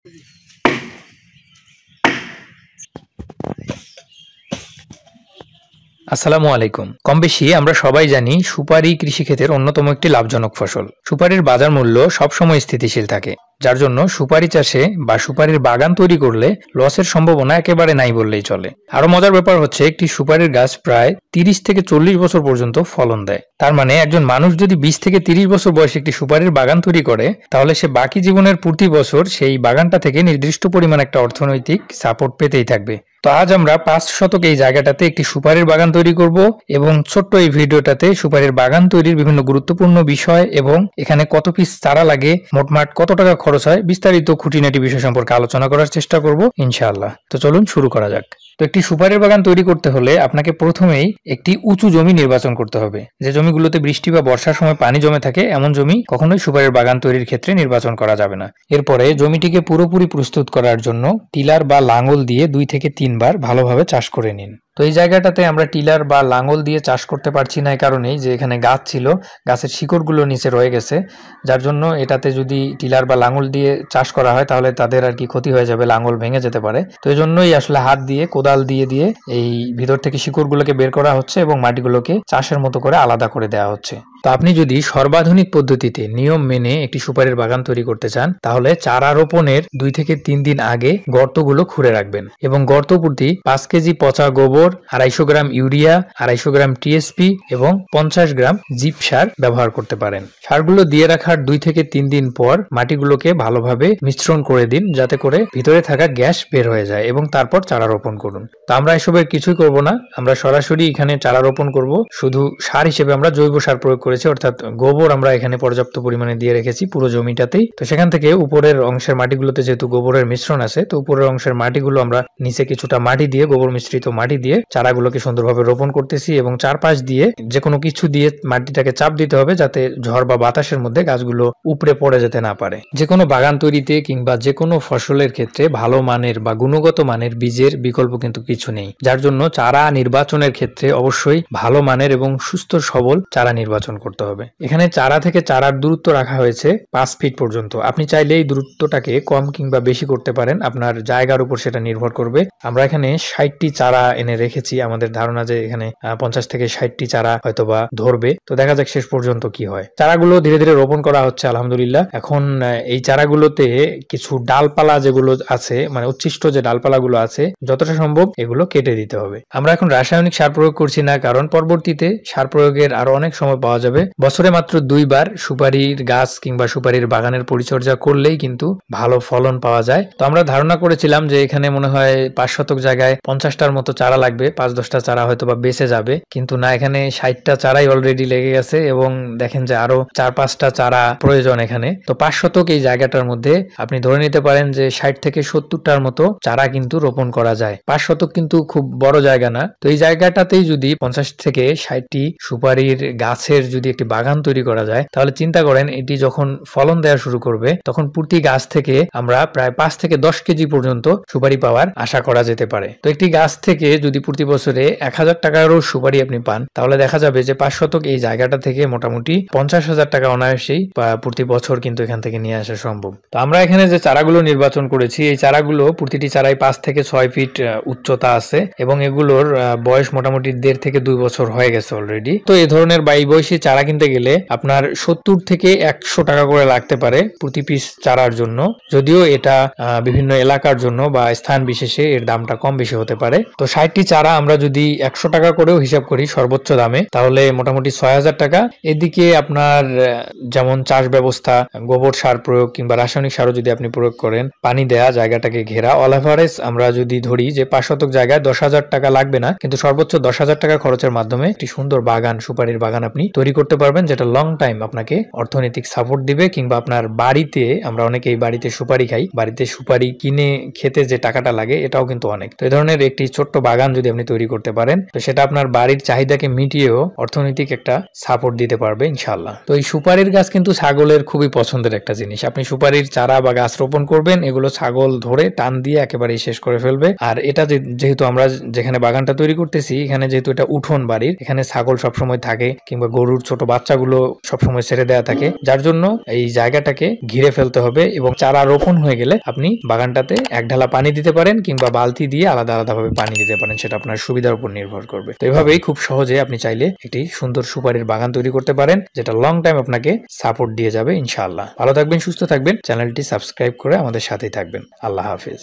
আসসালামু আলাইকুম। কমবেশি আমরা সবাই জানি সুপারি কৃষিক্ষেত্রের অন্যতম একটি লাভজনক ফসল। সুপারির বাজার মূল্য সবসময় স্থিতিশীল থাকে, যার জন্য সুপারি চাষে বা সুপারির বাগান তৈরি করলে লসের সম্ভাবনা একেবারে নাই বললেই চলে। আরো মজার ব্যাপার হচ্ছে একটি সুপারির গাছ প্রায় 30 থেকে 40 বছর পর্যন্ত ফলন দেয়। তার মানে একজন মানুষ যদি 20 থেকে 30 বছর বয়সে একটি সুপারির বাগান তৈরি করে, তাহলে সে বাকি জীবনের প্রতি বছর সেই বাগানটা থেকে নির্দিষ্ট পরিমাণ একটা অর্থনৈতিক সাপোর্ট পেতেই থাকবে। তো আজ আমরা 5 শতক এই জায়গাটাতে একটি সুপারির বাগান তৈরি করব এবং ছোট্ট এই ভিডিওটাতে সুপারির বাগান তৈরির বিভিন্ন গুরুত্বপূর্ণ বিষয় এবং এখানে কত পিস চারা লাগে, মোটমাট কত টাকা খরচ হয়, বিস্তারিত খুঁটিনাটি বিষয় সম্পর্কে আলোচনা করার চেষ্টা করব ইনশাআল্লাহ। তো চলুন শুরু করা যাক। তো একটি সুপারির বাগান তৈরি করতে হলে আপনাকে প্রথমেই একটি উঁচু জমি নির্বাচন করতে হবে। যে জমিগুলোতে বৃষ্টি বা বর্ষার সময় পানি জমে থাকে এমন জমি কখনোই সুপারির বাগান তৈরির ক্ষেত্রে নির্বাচন করা যাবে না। এরপরে জমিটিকে পুরোপুরি প্রস্তুত করার জন্য টিলার বা লাঙ্গল দিয়ে 2 থেকে 3 বার ভালোভাবে চাষ করে নিন। তো এই জায়গাটাতে আমরা টিলার বা লাঙ্গল দিয়ে চাষ করতে পারছি না এই কারণেই যে এখানে গাছ ছিল, গাছের শিকড়গুলো নিচে রয়ে গেছে, যার জন্য এটাতে যদি টিলার বা লাঙ্গল দিয়ে চাষ করা হয় তাহলে তাদের আর কি ক্ষতি হয়ে যাবে, লাঙ্গল ভেঙে যেতে পারে। তো এই জন্যই আসলে হাত দিয়ে কোদাল দিয়ে দিয়ে এই ভিতর থেকে শিকড়গুলোকে বের করা হচ্ছে এবং মাটিগুলোকে চাষের মতো করে আলাদা করে দেওয়া হচ্ছে। তো আপনি যদি সর্বাধুনিক পদ্ধতিতে নিয়ম মেনে একটি সুপারির বাগান তৈরি করতে চান, তাহলে চারা রোপণের 2 থেকে 3 দিন আগে গর্তগুলো খুঁড়ে রাখবেন এবং গর্ত প্রতি 5 কেজি পচা গোবর, 250 গ্রাম ইউরিয়া, 250 গ্রাম টিএসপি এবং 50 গ্রাম জিপ সার ব্যবহার করতে পারেন। সারগুলো দিয়ে রাখার 2 থেকে 3 দিন পর মাটিগুলোকে ভালোভাবে মিশ্রণ করে দিন, যাতে করে ভিতরে থাকা গ্যাস বের হয়ে যায় এবং তারপর চারা রোপণ করুন। তো আমরা এসবের কিছুই করব না, আমরা সরাসরি এখানে চারা রোপণ করব। শুধু সার হিসেবে আমরা জৈব সার প্রয়োগ করেছি, অর্থাৎ গোবর আমরা এখানে পর্যাপ্ত পরিমাণে দিয়ে রেখেছি পুরো জমিটাতেই। তো সেখান থেকে উপরের অংশের মাটিগুলোতে যেহেতু গোবরের মিশ্রণ আছে, তো উপরের অংশের মাটিগুলো আমরা নিচে কিছুটা মাটি দিয়ে, গোবর মিশ্রিত মাটি দিয়ে চারাগুলোকে সুন্দরভাবে রোপণ করতেছি এবং চারপাশ দিয়ে যে কোনো কিছু দিয়ে মাটিটাকে চাপ দিতে হবে, যাতে ঝড় বা বাতাসের মধ্যে গাছগুলো উপড়ে পড়ে যেতে না পারে। যে কোনো বাগান তৈরিতে কিংবা যে কোনো ফসলের ক্ষেত্রে ভালো মানের বা গুণগত মানের বীজের বিকল্প কিন্তু কিছু নেই, যার জন্য চারা নির্বাচনের ক্ষেত্রে অবশ্যই ভালো মানের এবং সুস্থ সবল চারা নির্বাচন করতে হবে। এখানে চারা থেকে চারার দূরত্ব রাখা হয়েছে 5 ফিট পর্যন্ত। আপনি চাইলে এই দূরত্বটাকে কম কিংবা বেশি করতে পারেন, আপনার জায়গার উপর সেটা নির্ভর করবে। আমরা এখানে 60টি চারা এনে রেখেছি, আমাদের ধারণা যে এখানে 50 থেকে 60টি চারা হয়তোবা ধরবে। তো দেখা যাক শেষ পর্যন্ত কি হয়। চারাগুলো ধীরে ধীরে রোপণ করা হচ্ছে আলহামদুলিল্লাহ। এখন এই চারাগুলোতে কিছু ডালপালা যেগুলো আছে, মানে উচ্ছিষ্ট যে ডালপালাগুলো আছে, যতটা সম্ভব এগুলো কেটে দিতে হবে। আমরা এখন রাসায়নিক সার প্রয়োগ করছি না, কারণ পরবর্তীতে সার প্রয়োগের আরো অনেক সময় পাওয়া যাবে। বছরে মাত্র 2 বার সুপারির গাছ কিংবা সুপারির বাগানের পরিচর্যা করলেই কিন্তু ভালো ফলন পাওয়া যায়। তো আমরা ধারণা করেছিলাম যে এখানে মনে হয় 5 শতক জায়গায় 50টার মতো চারা লাগবে, 5-10টা চারা হয়তো বা বেঁচে যাবে, কিন্তু না, এখানে 60টা চারাই অলরেডি লেগে গেছে এবং দেখেন যে আরো 4-5টা চারা প্রয়োজন এখানে। তো 5 শতক এই জায়গাটার মধ্যে আপনি ধরে নিতে পারেন যে 60 থেকে 70টার মতো চারা কিন্তু রোপণ করা যায়। 5 শতক কিন্তু খুব বড় জায়গা না। তো এই জায়গাটাতেই যদি 50 থেকে 60টি সুপারির গাছের যদি একটি বাগান তৈরি করা যায়, তাহলে চিন্তা করেন এটি যখন ফলন দেওয়া শুরু করবে তখন প্রতি গাছ থেকে আমরা প্রায় 5 থেকে 10 কেজি পর্যন্ত সুপারি পাওয়ার আশা করা যেতে পারে। তো একটি গাছ থেকে যদি প্রতি বছরে 1000 টাকারও সুপারি আপনি পান, তাহলে দেখা যাবে যে 5 শতক এই জায়গাটা থেকে মোটামুটি 50,000 টাকা অনায়াসেই প্রতি বছর কিন্তু এখান থেকে নিয়ে আসা সম্ভব। তো আমরা এখানে যে চারাগুলো নির্বাচন করেছি, এই চারাগুলো প্রতিটি চারাই 5 থেকে 6 ফিট উচ্চতা আছে এবং এগুলোর বয়স মোটামুটি 1.5 থেকে 2 বছর হয়ে গেছে অলরেডি। তো এই ধরনের এই বয়সী চারা কিনতে গেলে আপনার 70 থেকে 100 টাকা করে লাগতে পারে প্রতি পিস চারার জন্য, যদিও এটা বিভিন্ন এলাকার জন্য বা স্থান বিশেষে এর দামটা কম বেশি হতে পারে। তো 60টি চারা আমরা যদি 100 টাকা করেও হিসাব করি সর্বোচ্চ দামে, তাহলে মোটামুটি 6000 টাকা। এদিকে আপনার যেমন চাষ ব্যবস্থা, গোবর সার প্রয়োগ কিংবা রাসায়নিক সারও যদি আপনি প্রয়োগ করেন, পানি দেয়া, জায়গাটাকে ঘেরা, অল এভারেজ আমরা যদি ধরি যে 5 শতক জায়গায় 10,000 টাকা লাগবে না, কিন্তু সর্বোচ্চ 10,000 টাকা খরচের মাধ্যমে একটি সুন্দর বাগান, সুপারির বাগান আপনি তৈরি করতে পারবেন, যেটা লং টাইম আপনাকে অর্থনৈতিক সাপোর্ট দিবে। কিংবা আপনার বাড়িতে, আমরা অনেকেই বাড়িতে সুপারি খাই, বাড়িতে সুপারি কিনে খেতে যে টাকাটা লাগে এটাও কিন্তু অনেক। তো এই ধরনের একটি ছোট্ট বাগান যদি আপনি তৈরি করতে পারেন, তো সেটা আপনার বাড়ির চাহিদাকে মিটিয়েও অর্থনৈতিক একটা সাপোর্ট দিতে পারবে ইনশাআল্লাহ। তো এই সুপারির গাছ কিন্তু ছাগলের খুবই পছন্দের একটা জিনিস। আপনি সুপারির চারা বা গাছ রোপণ করবেন, এগুলো ছাগল ধরে টান দিয়ে একেবারেই শেষ করে ফেলবে। আর এটা যেহেতু আমরা যেখানে বাগানটা তৈরি করতেছি, এখানে যেহেতু এটা উঠোন বাড়ির, এখানে ছাগল সবসময় থাকে কিংবা গরুর ছোট বাচ্চাগুলো সবসময় ছেড়ে দেওয়া থাকে, যার জন্য এই জায়গাটাকে ঘিরে ফেলতে হবে এবং চারা রোপণ হয়ে গেলে আপনি বাগানটাতে এক ঢালা পানি দিতে পারেন কিংবা বালতি দিয়ে আলাদা আলাদাভাবে পানি দিতে পারেন, সেটা আপনার সুবিধার উপর নির্ভর করবে। তো এভাবেই খুব সহজে আপনি চাইলে একটি সুন্দর সুপারির বাগান তৈরি করতে পারেন, যেটা লং টাইম আপনাকে সাপোর্ট দিয়ে যাবে ইনশাআল্লাহ। ভালো থাকবেন, সুস্থ থাকবেন, চ্যানেলটি সাবস্ক্রাইব করে আমাদের সাথেই থাকবেন। আল্লাহ হাফেজ।